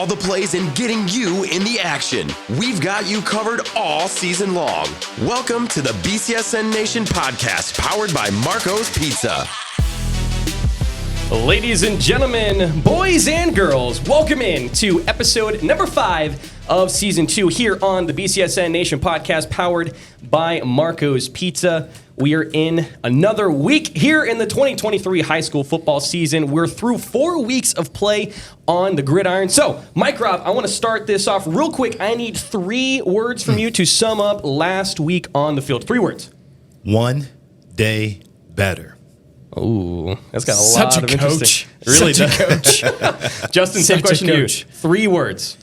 all the plays and getting you in the action. We've got you covered all season long. Welcome to the BCSN Nation Podcast, powered by Marco's Pizza. Ladies and gentlemen, boys and girls, welcome in to episode number 5 of season 2 here on the BCSN Nation Podcast, powered by Marco's Pizza. We are in another week here in the 2023 high school football season. We're through 4 weeks of play on the gridiron. So, Mike Robb, I want to start this off real quick. I need 3 words from you to sum up last week on the field. 3 words. One day better. Ooh, that's got a Such lot a of interesting. coach. It really Such does. a coach. Justin, same Such a question to you. coach. 3 words.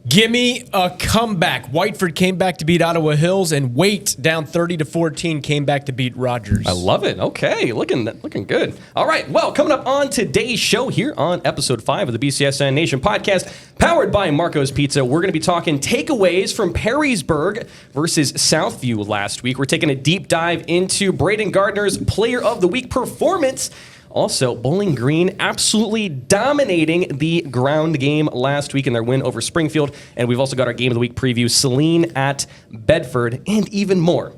Give me a comeback. Whiteford came back to beat Ottawa Hills, and Waite, down 30-14, came back to beat Rogers. I love it. Okay, looking good. All right, well, coming up on today's show here on episode 5 of the BCSN Nation Podcast, powered by Marco's Pizza, we're going to be talking takeaways from Perrysburg versus Southview last week. We're taking a deep dive into Braden Gardner's Player of the Week performance. Also, Bowling Green absolutely dominating the ground game last week in their win over Springfield. And we've also got our Game of the Week preview, Saline at Bedford, and even more.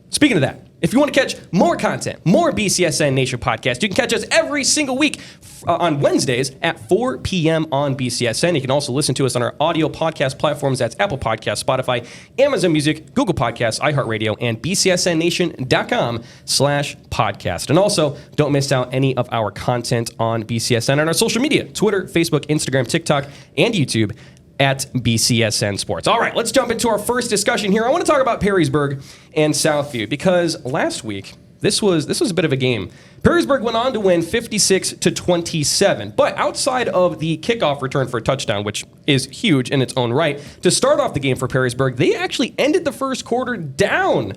Speaking of that, if you want to catch more content, more BCSN Nation Podcast, you can catch us every single week on Wednesdays at 4 p.m. on BCSN. You can also listen to us on our audio podcast platforms. That's Apple Podcasts, Spotify, Amazon Music, Google Podcasts, iHeartRadio, and bcsnnation.com/podcast. And also, don't miss out any of our content on BCSN on our social media, Twitter, Facebook, Instagram, TikTok, and YouTube at BCSN Sports. All right, let's jump into our first discussion here. I want to talk about Perrysburg and Southview because last week, this was a bit of a game. Perrysburg went on to win 56-27, but outside of the kickoff return for a touchdown, which is huge in its own right, to start off the game for Perrysburg, they actually ended the first quarter down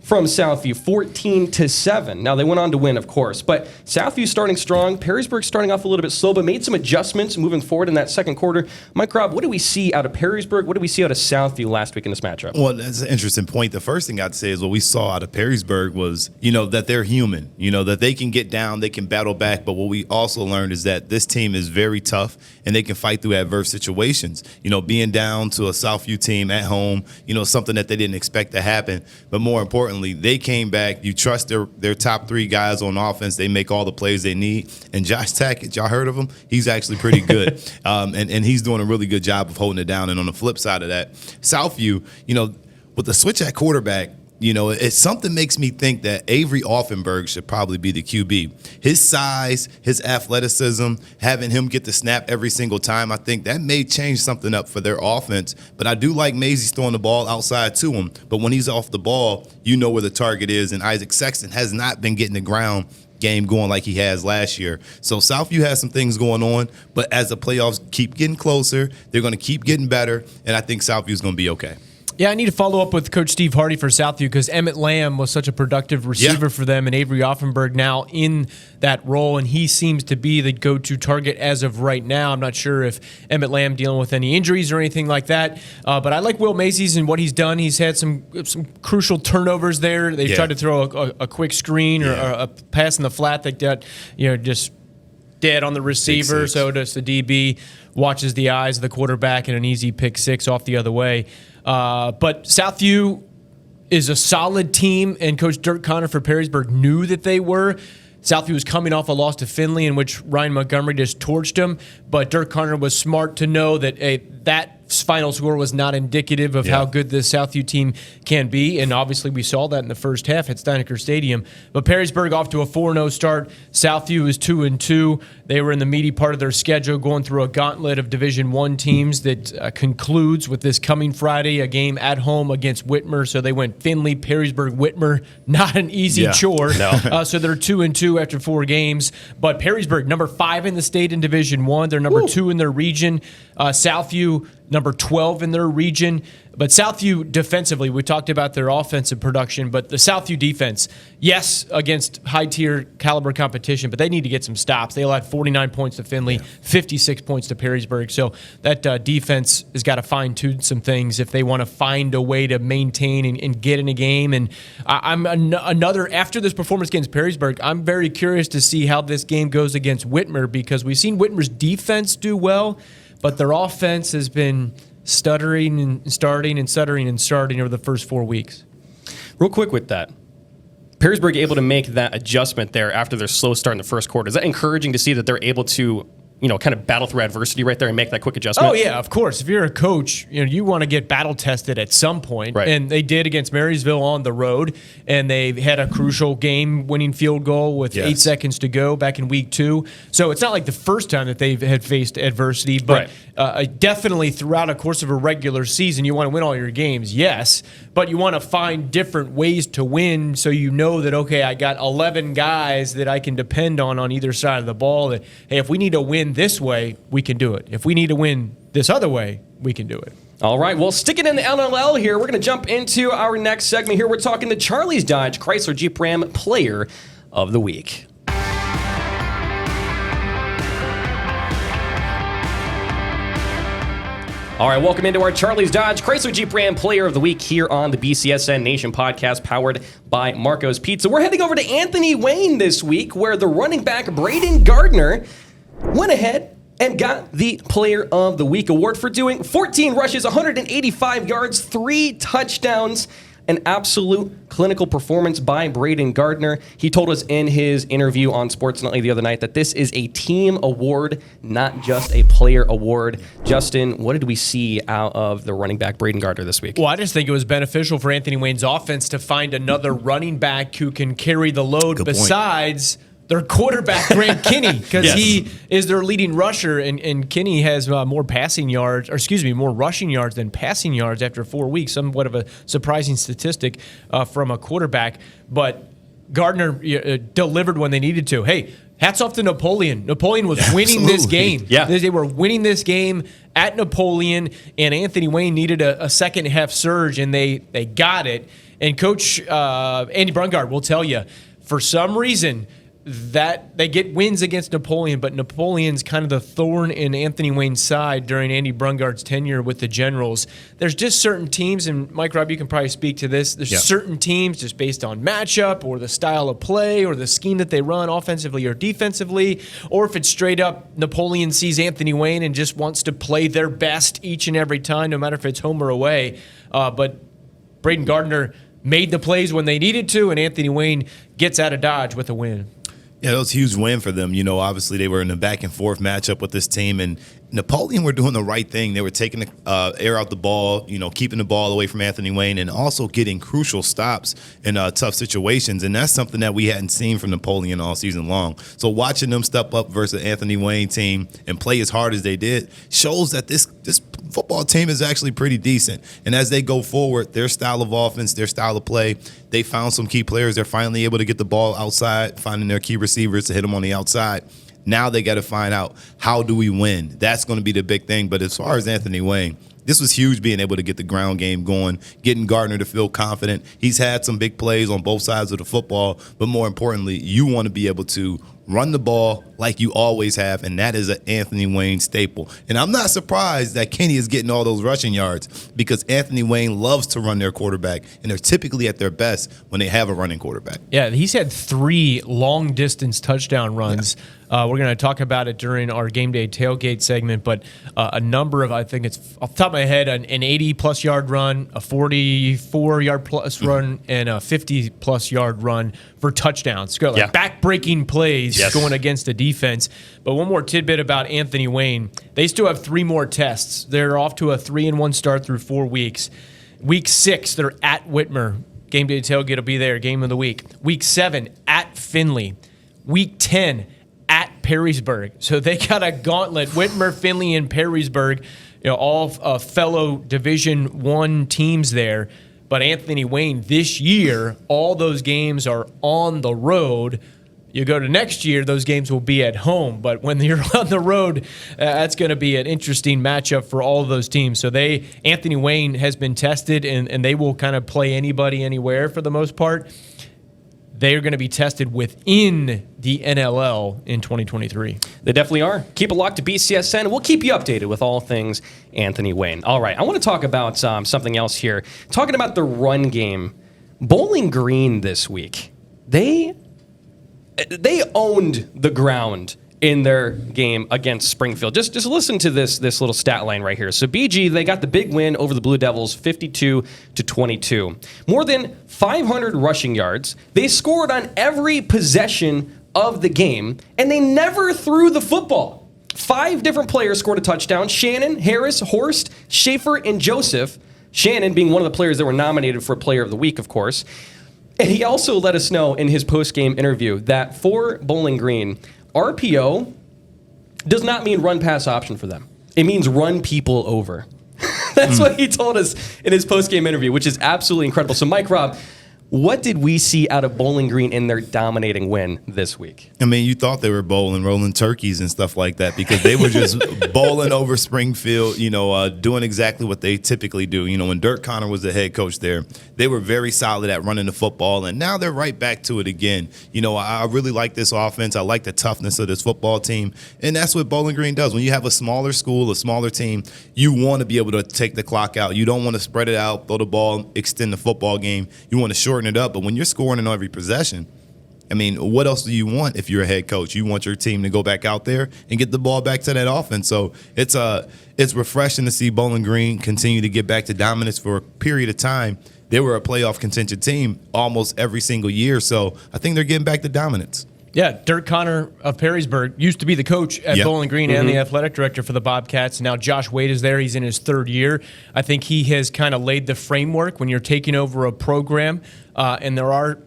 from Southview, 14-7. Now, they went on to win, of course, but Southview starting strong, Perrysburg starting off a little bit slow, but made some adjustments moving forward in that second quarter. Mike Robb, what do we see out of Perrysburg? What do we see out of Southview last week in this matchup? Well, that's an interesting point. The first thing I'd say is what we saw out of Perrysburg was, that they're human, that they can get down, they can battle back, but what we also learned is that this team is very tough and they can fight through adverse situations. Being down to a Southview team at home, something that they didn't expect to happen, but more importantly, they came back. You trust their top 3 guys on offense. They make all the plays they need. And Josh Tackett, y'all heard of him? He's actually pretty good. And he's doing a really good job of holding it down. And on the flip side of that, Southview, with the switch at quarterback, it's something makes me think that Avery Offenberg should probably be the QB. His size, his athleticism, having him get the snap every single time, I think that may change something up for their offense. But I do like Maisie's throwing the ball outside to him. But when he's off the ball, you know where the target is. And Isaac Sexton has not been getting the ground game going like he has last year. So Southview has some things going on. But as the playoffs keep getting closer, they're going to keep getting better. And I think Southview's going to be okay. Yeah, I need to follow up with Coach Steve Hardy for Southview because Emmett Lamb was such a productive receiver for them, and Avery Offenberg now in that role, and he seems to be the go-to target as of right now. I'm not sure if Emmett Lamb dealing with any injuries or anything like that, but I like Will Macy's and what he's done. He's had some crucial turnovers there. They've tried to throw a quick screen or a pass in the flat that got just dead on the receiver, so does the DB, watches the eyes of the quarterback, and an easy pick 6 off the other way. But Southview is a solid team, and Coach Dirk Connor for Perrysburg knew that they were. Southview was coming off a loss to Findlay in which Ryan Montgomery just torched him, but Dirk Connor was smart to know that that final score was not indicative of how good this Southview team can be, and obviously we saw that in the first half at Steinecker Stadium. But Perrysburg off to a 4-0 start. Southview is 2-2. They were in the meaty part of their schedule, going through a gauntlet of Division I teams that concludes with this coming Friday, a game at home against Whitmer. So they went Findlay, Perrysburg, Whitmer. Not an easy chore. No. So they're 2-2 after 4 games. But Perrysburg, number 5 in the state in Division I. They're number 2 in their region. Southview, number 12 in their region. But Southview defensively, we talked about their offensive production, but the Southview defense, yes, against high-tier caliber competition, but they need to get some stops. They allowed 49 points to Findlay, 56 points to Perrysburg. So that defense has got to fine-tune some things if they want to find a way to maintain and get in a game. And after this performance against Perrysburg, I'm very curious to see how this game goes against Whitmer because we've seen Whitmer's defense do well. but their offense has been stuttering and starting over the first 4 weeks. Real quick with that. Perrysburg able to make that adjustment there after their slow start in the first quarter. Is that encouraging to see that they're able to, kind of battle through adversity right there and make that quick adjustment? Oh, yeah, of course. If you're a coach, you want to get battle tested at some point. Right. And they did against Marysville on the road, and they had a crucial game-winning field goal with 8 seconds to go back in week 2. So it's not like the first time that they had faced adversity, but definitely throughout a course of a regular season, you want to win all your games, yes, but you want to find different ways to win so you know that, okay, I got 11 guys that I can depend on either side of the ball, that, hey, if we need to win this way, we can do it. If we need to win this other way, we can do it. All right, well, sticking in the NLL here, we're going to jump into our next segment here. We're talking to Charlie's Dodge Chrysler Jeep Ram Player of the Week. All right, welcome into our Charlie's Dodge Chrysler Jeep Ram Player of the Week here on the BCSN Nation Podcast, powered by Marco's Pizza. We're heading over to Anthony Wayne this week, where the running back Braden Gardner went ahead and got the Player of the Week award for doing 14 rushes, 185 yards, 3 touchdowns. An absolute clinical performance by Braden Gardner. He told us in his interview on Sportsnightly the other night that this is a team award, not just a player award. Justin, what did we see out of the running back Braden Gardner this week? Well, I just think it was beneficial for Anthony Wayne's offense to find another running back who can carry the load besides their quarterback, Grant Kinney, because he is their leading rusher, and Kinney has more rushing yards than passing yards after 4 weeks. Somewhat of a surprising statistic from a quarterback, but Gardner delivered when they needed to. Hey, hats off to Napoleon. Napoleon was winning this game. Yeah. They were winning this game at Napoleon, and Anthony Wayne needed a second half surge, and they got it. And Coach Andy Brungard will tell you, for some reason, that they get wins against Napoleon, but Napoleon's kind of the thorn in Anthony Wayne's side during Andy Brungard's tenure with the Generals. There's just certain teams, and Mike Robb, you can probably speak to this. There's certain teams just based on matchup or the style of play or the scheme that they run offensively or defensively, or if it's straight up Napoleon sees Anthony Wayne and just wants to play their best each and every time, no matter if it's home or away. But Braden Gardner made the plays when they needed to, and Anthony Wayne gets out of Dodge with a win. Yeah, that was a huge win for them. Obviously they were in a back and forth matchup with this team, and Napoleon were doing the right thing. They were taking the air out the ball, keeping the ball away from Anthony Wayne, and also getting crucial stops in tough situations. And that's something that we hadn't seen from Napoleon all season long. So watching them step up versus the Anthony Wayne team and play as hard as they did shows that this football team is actually pretty decent. And as they go forward, their style of offense, their style of play, they found some key players. They're finally able to get the ball outside, finding their key receivers to hit them on the outside. Now they got to find out, how do we win? That's going to be the big thing. But as far as Anthony Wayne, this was huge, being able to get the ground game going, getting Gardner to feel confident. He's had some big plays on both sides of the football, but more importantly, you want to be able to run the ball like you always have, and that is an Anthony Wayne staple. And I'm not surprised that Kenny is getting all those rushing yards, because Anthony Wayne loves to run their quarterback, and they're typically at their best when they have a running quarterback. Yeah, he's had 3 long-distance touchdown runs. Yeah. We're going to talk about it during our game day tailgate segment, but a number of, I think it's off the top of my head, an 80-plus yard run, a 44-yard-plus run, and a 50-plus yard run for touchdowns. Back-breaking plays going against the defense. But one more tidbit about Anthony Wayne. They still have 3 more tests. They're off to a 3-1 start through 4 weeks. Week 6, they're at Whitmer. Game day tailgate will be there, game of the week. Week 7, at Findlay. Week 10, at Perrysburg. So they got a gauntlet. Whitmer, Findlay, and Perrysburg, all fellow Division I teams there. But Anthony Wayne, this year, all those games are on the road. You go to next year, those games will be at home. But when you're on the road, that's going to be an interesting matchup for all of those teams. So Anthony Wayne has been tested, and they will kind of play anybody, anywhere for the most part. They are going to be tested within the NLL in 2023. They definitely are. Keep it locked to BCSN. We'll keep you updated with all things Anthony Wayne. All right, I want to talk about something else here. Talking about the run game. Bowling Green this week, they owned the ground in their game against Springfield. Just listen to this little stat line right here. So BG, they got the big win over the Blue Devils, 52-22. More than 500 rushing yards. They scored on every possession of the game, and they never threw the football. 5 different players scored a touchdown. Shannon, Harris, Horst, Schaefer, and Joseph. Shannon being one of the players that were nominated for Player of the Week, of course. And he also let us know in his post-game interview that for Bowling Green, RPO does not mean run-pass option for them. It means run people over. That's what he told us in his post-game interview, which is absolutely incredible. So, Mike Robb, what did we see out of Bowling Green in their dominating win this week? I mean, you thought they were bowling, rolling turkeys and stuff like that because they were just bowling over Springfield, doing exactly what they typically do. When Dirk Connor was the head coach there, they were very solid at running the football, and now they're right back to it again. I really like this offense. I like the toughness of this football team, and that's what Bowling Green does. When you have a smaller school, a smaller team, you want to be able to take the clock out. You don't want to spread it out, throw the ball, extend the football game. You want to shorten it up, but when you're scoring in every possession, I mean, what else do you want if you're a head coach? You want your team to go back out there and get the ball back to that offense. So it's refreshing to see Bowling Green continue to get back to dominance for a period of time. They were a playoff contention team almost every single year, so I think they're getting back to dominance. Yeah, Dirk Connor of Perrysburg used to be the coach at Bowling Green and the athletic director for the Bobcats. Now Josh Wade is there. He's in his 3rd year. I think he has kind of laid the framework when you're taking over a program, and there are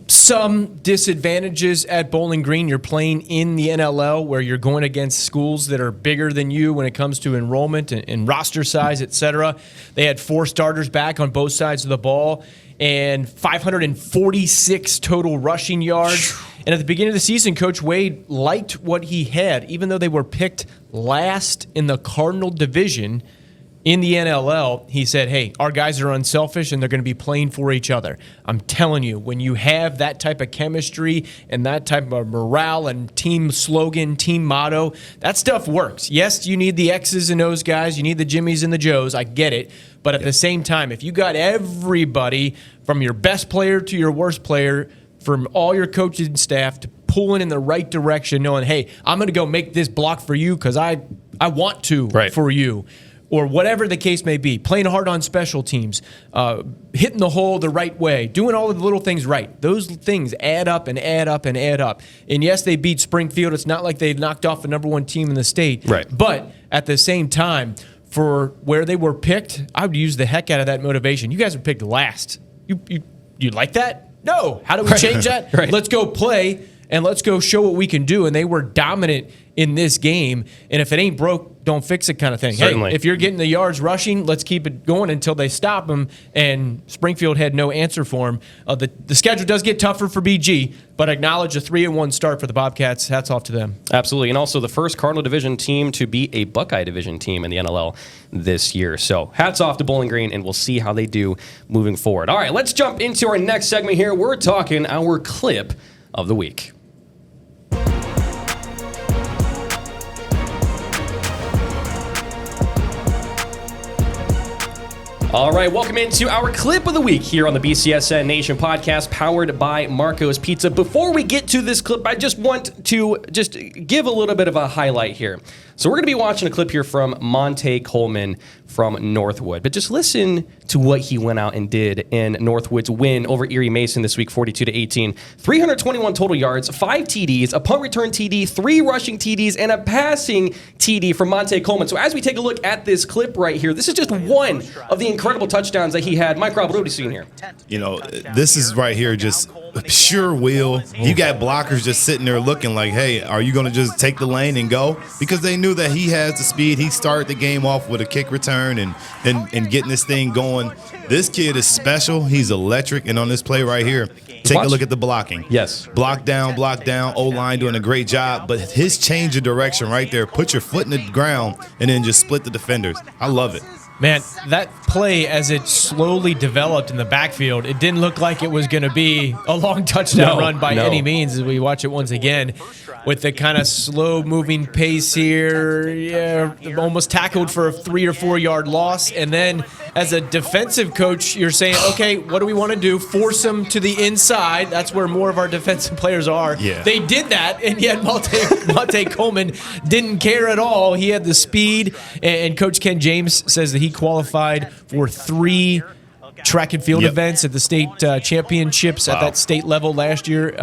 some disadvantages at Bowling Green. You're playing in the NLL where you're going against schools that are bigger than you when it comes to enrollment and roster size, et cetera. They had 4 starters back on both sides of the ball and 546 total rushing yards. And at the beginning of the season, Coach Wade liked what he had. Even though they were picked last in the Cardinal division in the NLL, he said, hey, our guys are unselfish and they're going to be playing for each other. I'm telling you, when you have that type of chemistry and that type of morale and team slogan, team motto, that stuff works. Yes, you need the X's and O's guys. You need the Jimmies and the Joes. I get it. But at the same time, if you got everybody from your best player to your worst player, from all your coaching staff to pulling in the right direction, knowing, hey, I'm going to go make this block for you because I want to for you, or whatever the case may be, playing hard on special teams, hitting the hole the right way, doing all of the little things right. Those things add up and add up and add up. And yes, they beat Springfield. It's not like they've knocked off the #1 team in the state. Right. But at the same time, for where they were picked, I would use the heck out of that motivation. You guys were picked last. You like that? No. How do we change that? Let's go play and let's go show what we can do. And they were dominant in this game. And if it ain't broke, don't fix it kind of thing. Certainly. Hey, if you're getting the yards rushing, let's keep it going until they stop them. And Springfield had no answer for them. The schedule does get tougher for BG, but acknowledge a 3-1 start for the Bobcats. Hats off to them. Absolutely. And also the first Cardinal Division team to beat a Buckeye Division team in the NLL this year. So hats off to Bowling Green, and we'll see how they do moving forward. All right, let's jump into our next segment here. We're talking our clip of the week. All right, welcome into our clip of the week here on the BCSN Nation Podcast, powered by Marco's Pizza. Before we get to this clip, I just want to give a little bit of a highlight here. So we're going to be watching a clip here from Montay Coleman from Northwood. But just listen to what he went out and did in Northwood's win over Erie Mason this week, 42-18. 321 total yards, 5 TDs, a punt return TD, 3 rushing TDs, and a passing TD from Montay Coleman. So as we take a look at this clip right here, this is just one of the incredible touchdowns that he had. Mike Robb, what are we seeing here? This is right here just pure will. You got blockers just sitting there looking like, hey, are you going to just take the lane and go? Because they knew that he has the speed. He started the game off with a kick return and getting this thing going. This kid is special. He's electric. And on this play right here, take a look at the blocking. Yes. Block down. O-line doing a great job. But his change of direction right there, put your foot in the ground and then just split the defenders. I love it. Man, that play, as it slowly developed in the backfield, it didn't look like it was going to be a long touchdown run by any means as we watch it once again. With the kind of slow-moving pace here, almost tackled for a 3 or 4 yard loss, and then as a defensive coach, you're saying, okay, what do we want to do? Force them to the inside. That's where more of our defensive players are. Yeah. They did that, and yet Montay Coleman didn't care at all. He had the speed, and Coach Ken James says that he qualified for 3 track and field events at the state championships at that state level last year,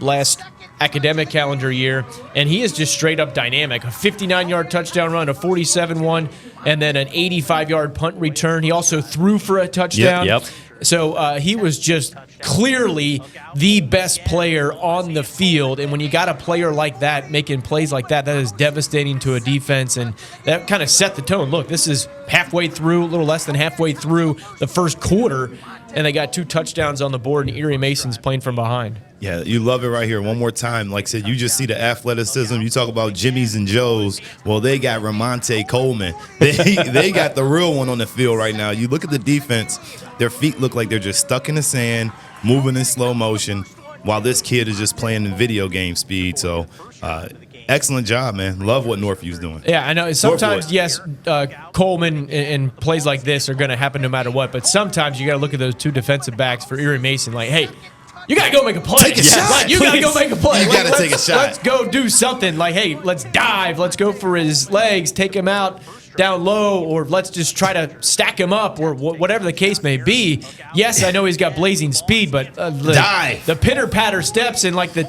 last academic calendar year, and he is just straight up dynamic. A 59-yard touchdown run, a 47-1, and then an 85-yard punt return. He also threw for a touchdown. Yep. So he was just clearly the best player on the field. And when you got a player like that making plays like that, that is devastating to a defense. And that kind of set the tone. Look, this is halfway through, a little less than halfway through the first quarter, and they got 2 touchdowns on the board, and Erie Mason's playing from behind. Yeah, you love it right here. One more time. Like I said, you just see the athleticism. You talk about Jimmys and Joes. Well, they got Montay Coleman. They got the real one on the field right now. You look at the defense, their feet look like they're just stuck in the sand, moving in slow motion, while this kid is just playing in video game speed. So, excellent job, man. Love what Northview's doing. Yeah, I know. Sometimes, yes, Coleman and plays like this are going to happen no matter what. But sometimes you got to look at those 2 defensive backs for Erie Mason. Like, hey, you got to go make a play. Take a shot. Like, you got to go make a play. You got to take a shot. Let's go do something. Like, hey, let's dive. Let's go for his legs, take him out down low, or let's just try to stack him up, or whatever the case may be. Yes, I know he's got blazing speed, but the pitter-patter steps and like the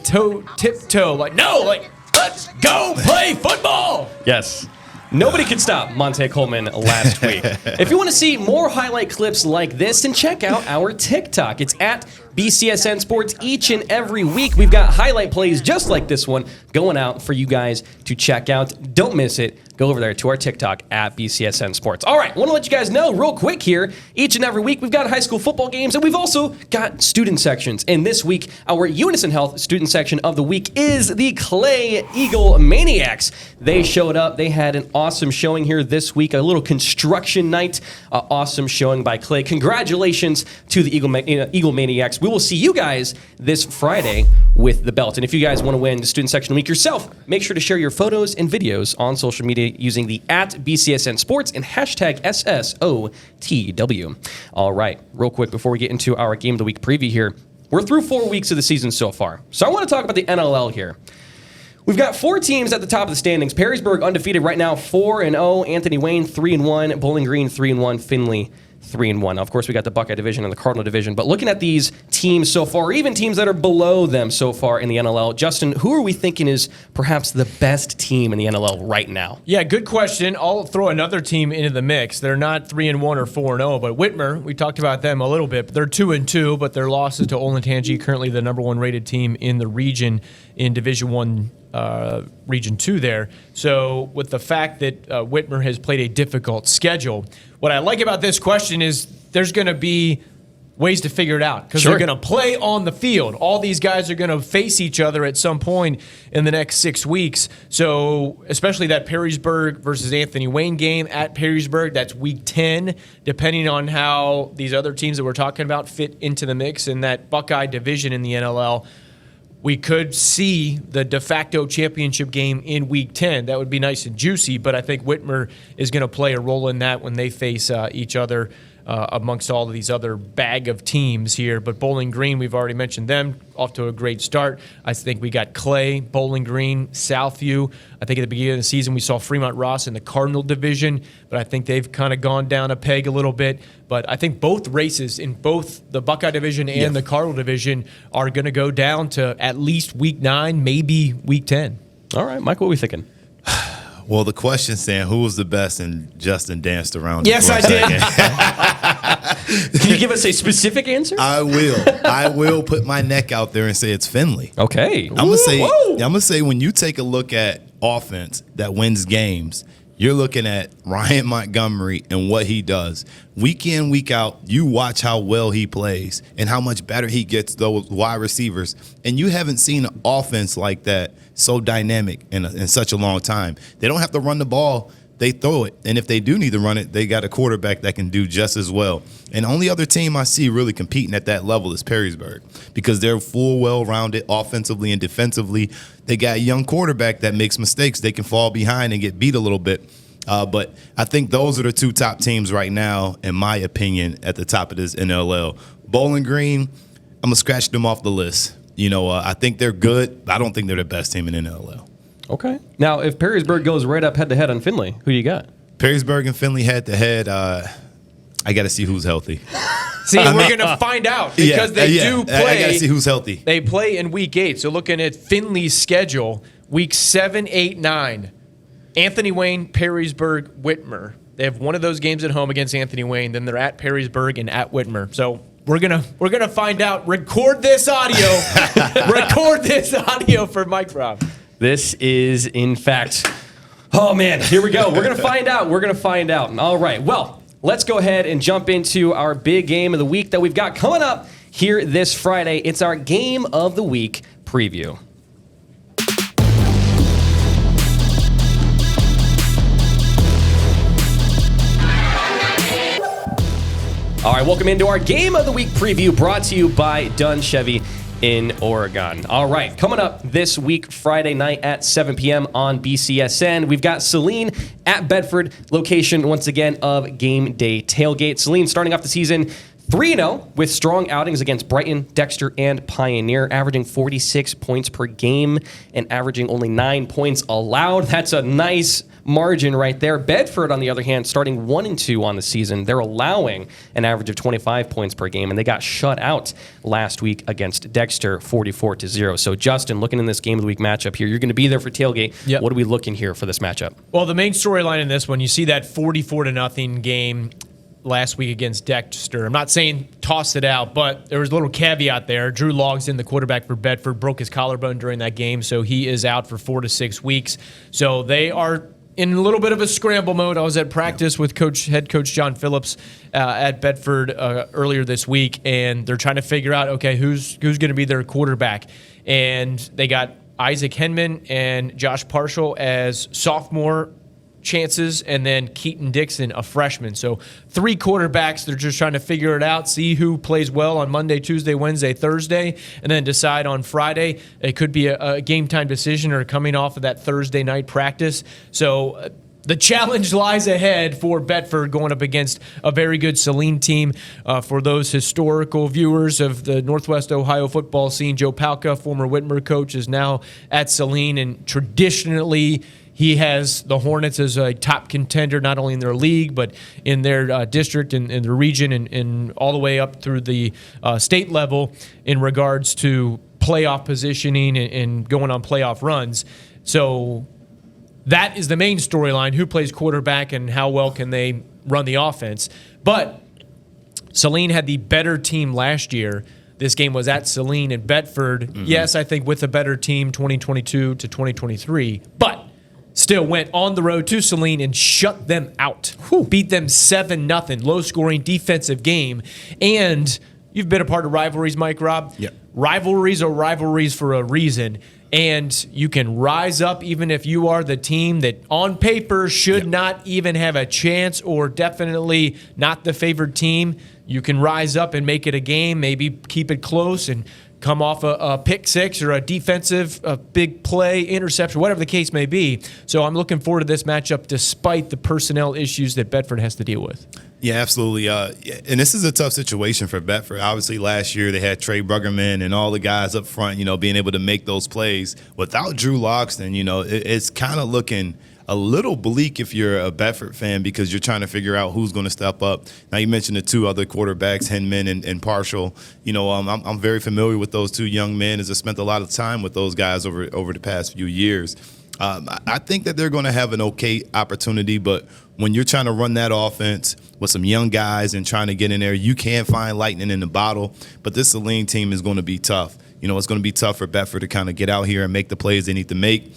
tiptoe. Like, no, like, let's go play football. Yes. Nobody could stop Montay Coleman last week. If you want to see more highlight clips like this, then check out our TikTok. It's at BCSN Sports each and every week. We've got highlight plays just like this one going out for you guys to check out. Don't miss it. Go over there to our TikTok at BCSN Sports. All right, want to let you guys know real quick here, each and every week we've got high school football games, and we've also got student sections. And this week, our Unison Health student section of the week is the Clay Eagle Maniacs. They showed up. They had an awesome showing here this week, a little construction night. Awesome showing by Clay. Congratulations to the Eagle Maniacs. We will see you guys this Friday with the belt. And if you guys want to win the student section week yourself, make sure to share your photos and videos on social media using the at BCSN Sports and hashtag SSOTW. All right, real quick before we get into our Game of the Week preview here, we're through 4 weeks of the season so far. So I want to talk about the NLL here. We've got 4 teams at the top of the standings. Perrysburg undefeated right now, 4-0. Anthony Wayne 3-1. Bowling Green 3-1. Finley 3-1. Now, of course, we got the Buckeye division and the Cardinal division. But looking at these teams so far, even teams that are below them so far in the NLL, Justin, who are we thinking is perhaps the best team in the NLL right now? Yeah, good question. I'll throw another team into the mix. They're not 3-1 or 4-0, but Whitmer, we talked about them a little bit. They're 2-2, but their losses to Olentangy, currently the number 1 rated team in the region in Division 1. Region 2 there. So with the fact that Whitmer has played a difficult schedule, what I like about this question is there's going to be ways to figure it out because they're going to play on the field. All these guys are going to face each other at some point in the next 6 weeks. So especially that Perrysburg versus Anthony Wayne game at Perrysburg, that's week 10, depending on how these other teams that we're talking about fit into the mix in that Buckeye division in the NLL. We could see the de facto championship game in Week 10. That would be nice and juicy, but I think Whitmer is going to play a role in that when they face each other amongst all of these other bag of teams here. But Bowling Green, we've already mentioned them, off to a great start. I think we got Clay, Bowling Green, Southview. I think at the beginning of the season we saw Fremont Ross in the Cardinal division, but I think they've kind of gone down a peg a little bit. But I think both races in both the Buckeye division and the Cardinal division are going to go down to at least Week 9, maybe Week 10. All right, Mike, what are we thinking? Well, the question saying who was the best, and Justin danced around. Yes, I did. Can you give us a specific answer? I will put my neck out there and say it's Finley. Okay. I'm gonna say when you take a look at offense that wins games, you're looking at Ryan Montgomery and what he does. Week in, week out, you watch how well he plays and how much better he gets those wide receivers. And you haven't seen an offense like that so dynamic in such a long time. They don't have to run the ball. They throw it. And if they do need to run it, they got a quarterback that can do just as well. And the only other team I see really competing at that level is Perrysburg because they're full, well-rounded offensively and defensively. They got a young quarterback that makes mistakes. They can fall behind and get beat a little bit. But I think those are the two top teams right now, in my opinion, at the top of this NLL. Bowling Green, I'm going to scratch them off the list. I think they're good. I don't think they're the best team in NLL. Okay. Now, if Perrysburg goes right up head-to-head on Findlay, who do you got? Perrysburg and Findlay head-to-head, I got to see who's healthy. See, we're going to find out because they do play. I got to see who's healthy. They play in week 8. So looking at Findlay's schedule, week 7, 8, 9, Anthony Wayne, Perrysburg, Whitmer. They have one of those games at home against Anthony Wayne. Then they're at Perrysburg and at Whitmer. So we're gonna find out. Record this audio. Record this audio for Mike Robb. This is, in fact, oh man, here we go. We're gonna find out. We're gonna find out. All right. Well. Let's go ahead and jump into our big game of the week that we've got coming up here this Friday. It's our Game of the Week preview. All right, welcome into our Game of the Week preview brought to you by Dunn Chevy in Oregon. All right, coming up this week, Friday night at 7 p.m. on BCSN, we've got Saline at Bedford, location once again of Game Day Tailgate. Saline starting off the season 3-0 with strong outings against Brighton, Dexter, and Pioneer, averaging 46 points per game and averaging only 9 points allowed. That's a nice margin right there. Bedford, on the other hand, starting 1-2 on the season. They're allowing an average of 25 points per game, and they got shut out last week against Dexter 44-0. So, Justin, looking in this Game of the Week matchup here, you're going to be there for tailgate. Yep. What are we looking here for this matchup? Well, the main storyline in this one, you see that 44-0 game last week against Dexter. I'm not saying toss it out, but there was a little caveat there. Drew Logsdon, the quarterback for Bedford, broke his collarbone during that game, so he is out for 4 to 6 weeks. So they are in a little bit of a scramble mode. I was at practice with head coach John Phillips at Bedford earlier this week, and they're trying to figure out, okay, who's going to be their quarterback. And they got Isaac Henman and Josh Parshall as sophomore chances, and then Keaton Dixon, a freshman. So 3 quarterbacks. They're just trying to figure it out, see who plays well on Monday, Tuesday, Wednesday, Thursday, and then decide on Friday. It could be a game time decision or coming off of that Thursday night practice. So the challenge lies ahead for Bedford going up against a very good Saline team. For those historical viewers of the Northwest Ohio football scene, Joe Palka, former Whitmer coach, is now at Saline, and traditionally he has the Hornets as a top contender, not only in their league, but in their district and in their region, and all the way up through the state level in regards to playoff positioning and going on playoff runs. So that is the main storyline, who plays quarterback and how well can they run the offense. But Saline had the better team last year. This game was at Saline and Bedford. Mm-hmm. Yes, I think with a better team, 2022 to 2023, but still went on the road to Saline and shut them out. Beat them 7-0, low-scoring defensive game. And you've been a part of rivalries, Mike Robb. Yep. Rivalries are rivalries for a reason. And you can rise up even if you are the team that on paper should not even have a chance, or definitely not the favored team. You can rise up and make it a game, maybe keep it close and come off a pick six or a big play, interception, whatever the case may be. So I'm looking forward to this matchup despite the personnel issues that Bedford has to deal with. Yeah, absolutely. And this is a tough situation for Bedford. Obviously, last year they had Trey Bruggerman and all the guys up front, being able to make those plays. Without Drew Logsdon, it's kind of looking a little bleak if you're a Bedford fan, because you're trying to figure out who's going to step up. Now, you mentioned the 2 other quarterbacks, Henman and Parshall. I'm very familiar with those 2 young men, as I spent a lot of time with those guys over the past few years. I think that they're going to have an okay opportunity, but when you're trying to run that offense with some young guys and trying to get in there, you can find lightning in the bottle. But this Saline team is going to be tough. It's going to be tough for Bedford to kind of get out here and make the plays they need to make.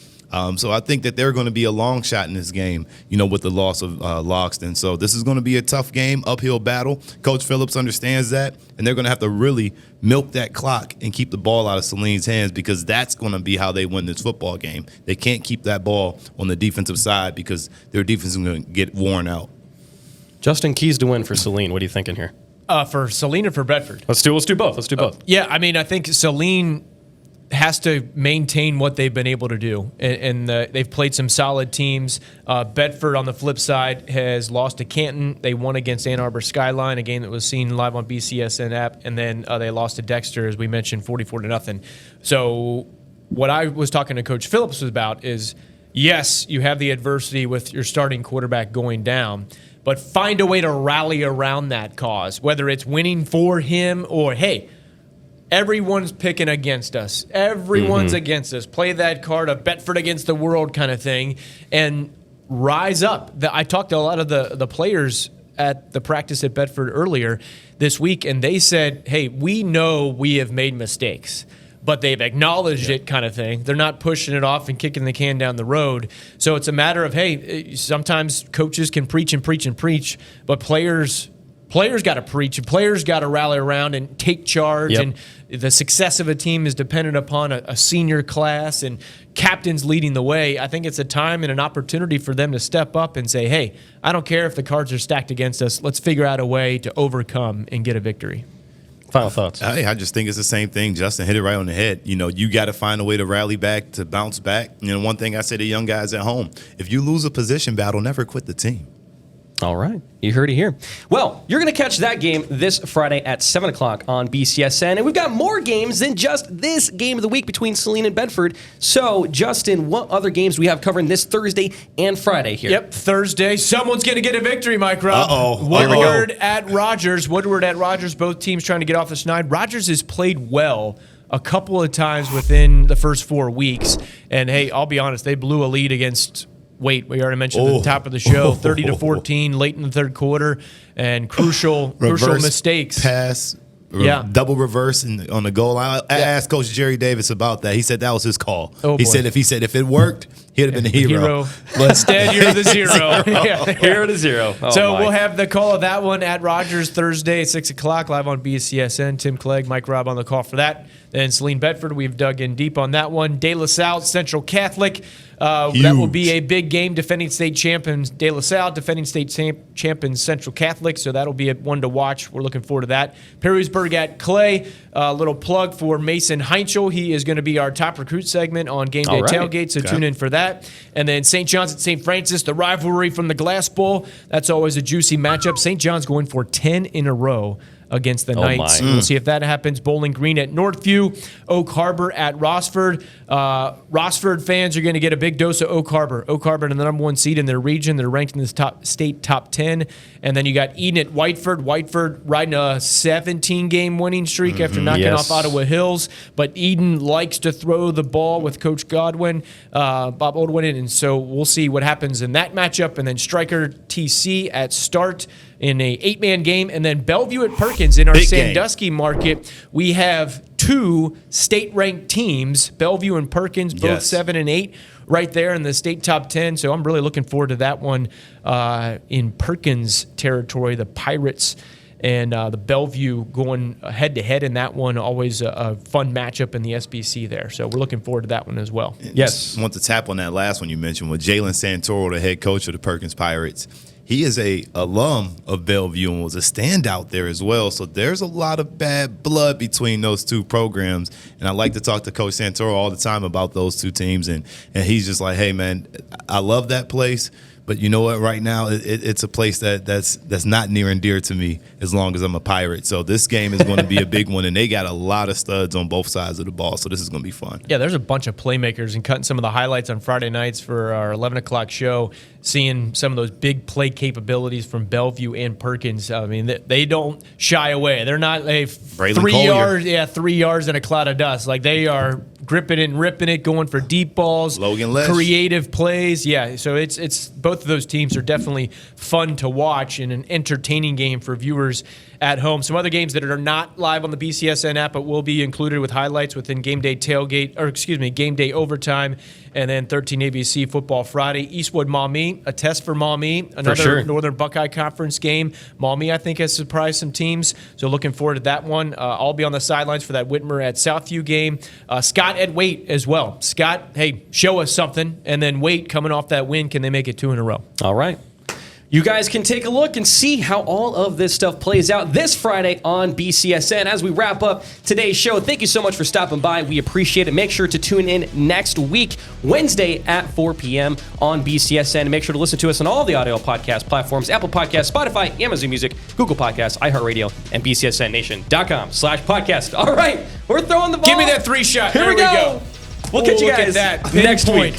So I think that they're going to be a long shot in this game, with the loss of Logsdon. So this is going to be a tough game, uphill battle. Coach Phillips understands that, and they're going to have to really milk that clock and keep the ball out of Saline's hands, because that's going to be how they win this football game. They can't keep that ball on the defensive side because their defense is going to get worn out. Justin, keys to win for Saline. What are you thinking here? For Saline or for Bedford? Let's do both. Let's do both. Yeah, I mean, I think Saline has to maintain what they've been able to do. And they've played some solid teams. Bedford, on the flip side, has lost to Canton. They won against Ann Arbor Skyline, a game that was seen live on BCSN app. And then they lost to Dexter, as we mentioned, 44-0. So what I was talking to Coach Phillips about is, yes, you have the adversity with your starting quarterback going down, but find a way to rally around that cause, whether it's winning for him or, hey, everyone's picking against us. Everyone's against us. Play that card of Bedford against the world kind of thing and rise up. I talked to a lot of the players at the practice at Bedford earlier this week, and they said, hey, we know we have made mistakes, but they've acknowledged it kind of thing. They're not pushing it off and kicking the can down the road. So it's a matter of, hey, sometimes coaches can preach and preach and preach, but players got to preach, and players got to rally around and take charge. Yep. And the success of a team is dependent upon a senior class and captains leading the way. I think it's a time and an opportunity for them to step up and say, hey, I don't care if the cards are stacked against us. Let's figure out a way to overcome and get a victory. Final thoughts. Hey, I just think it's the same thing. Justin hit it right on the head. You got to find a way to rally back, to bounce back. One thing I say to young guys at home, if you lose a position battle, never quit the team. All right. You heard it here. Well, you're going to catch that game this Friday at 7 o'clock on BCSN. And we've got more games than just this game of the week between Saline and Bedford. So, Justin, what other games do we have covering this Thursday and Friday here? Yep, Thursday. Someone's going to get a victory, Mike Rob. Uh-oh. Woodward at Rogers. Both teams trying to get off the schneid. Rogers has played well a couple of times within the first 4 weeks. And, hey, I'll be honest, they blew a lead against Wait, we already mentioned at the top of the show, 30-14 late in the third quarter, and crucial mistakes. Pass, double reverse on the goal line. I asked Coach Jerry Davis about that. He said that was his call. He said if it worked, he'd have been a hero. But instead, you're the zero. Hero to zero. Oh, so we'll have the call of that one at Rogers Thursday at 6 o'clock, live on BCSN. Tim Clegg, Mike Robb on the call for that. Then Saline Bedford, we've dug in deep on that one. De La Salle, Central Catholic. That will be a big game. Defending state champions De La Salle, defending state champions Central Catholic. So that'll be one to watch. We're looking forward to that. Perrysburg at Clay. A little plug for Mason Heinchel. He is going to be our top recruit segment on Game Day Tailgate. So tune in for that. And then St. John's at St. Francis, the rivalry from the Glass Bowl. That's always a juicy matchup. St. John's going for 10 in a row against the Knights. We'll see if that happens. Bowling Green at Northview, Oak Harbor at Rossford. Rossford fans are going to get a big dose of Oak Harbor. Oak Harbor, the number one seed in their region. They're ranked in the state top 10. And then you got Eden at Whiteford. Whiteford riding a 17-game winning streak after knocking off Ottawa Hills. But Eden likes to throw the ball with Coach Godwin, Bob Oldwin. And so we'll see what happens in that matchup. And then Stryker TC at Start in a 8-man game. And then Bellevue at Perkins in our Sandusky market. We have two state-ranked teams, Bellevue and Perkins, both 7 and 8, right there in the state top 10. So I'm really looking forward to that one in Perkins territory. The Pirates and the Bellevue going head-to-head in that one. Always a fun matchup in the SBC there. So we're looking forward to that one as well. Yes. I want to tap on that last one you mentioned with Jalen Santoro, the head coach of the Perkins Pirates. He is a alum of Bellevue and was a standout there as well. So there's a lot of bad blood between those two programs. And I like to talk to Coach Santoro all the time about those two teams. And he's just like, hey, man, I love that place. But you know what? Right now, it's a place that's not near and dear to me as long as I'm a Pirate. So this game is going to be a big one, and they got a lot of studs on both sides of the ball. So this is going to be fun. Yeah, there's a bunch of playmakers, and cutting some of the highlights on Friday nights for our 11 o'clock show, seeing some of those big play capabilities from Bellevue and Perkins. I mean, they don't shy away. They're not a 3 yards in a cloud of dust. Like, they are gripping it and ripping it, going for deep balls, Logan Lesh, creative plays. Yeah, so it's both of those teams are definitely fun to watch and an entertaining game for viewers at home. Some other games that are not live on the BCSN app but will be included with highlights within Game Day Game Day Overtime, and then 13 ABC Football Friday. Eastwood Maumee, a test for Maumee, another Northern Buckeye Conference game. Maumee, I think, has surprised some teams, so looking forward to that one. I'll be on the sidelines for that Whitmer at Southview game. Scott at Waite as well. Scott, hey, show us something, and then Waite coming off that win, can they make it 2 in a row? All right. You guys can take a look and see how all of this stuff plays out this Friday on BCSN. As we wrap up today's show, thank you so much for stopping by. We appreciate it. Make sure to tune in next week, Wednesday at 4 p.m. on BCSN. And make sure to listen to us on all the audio podcast platforms, Apple Podcasts, Spotify, Amazon Music, Google Podcasts, iHeartRadio, and BCSNNation.com/podcast. All right, we're throwing the ball. Give me that 3-shot. Here we go. We'll catch you guys at that. next week.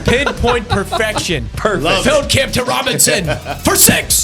Pinpoint perfection. Perfect. Feldkamp to Robinson for 6.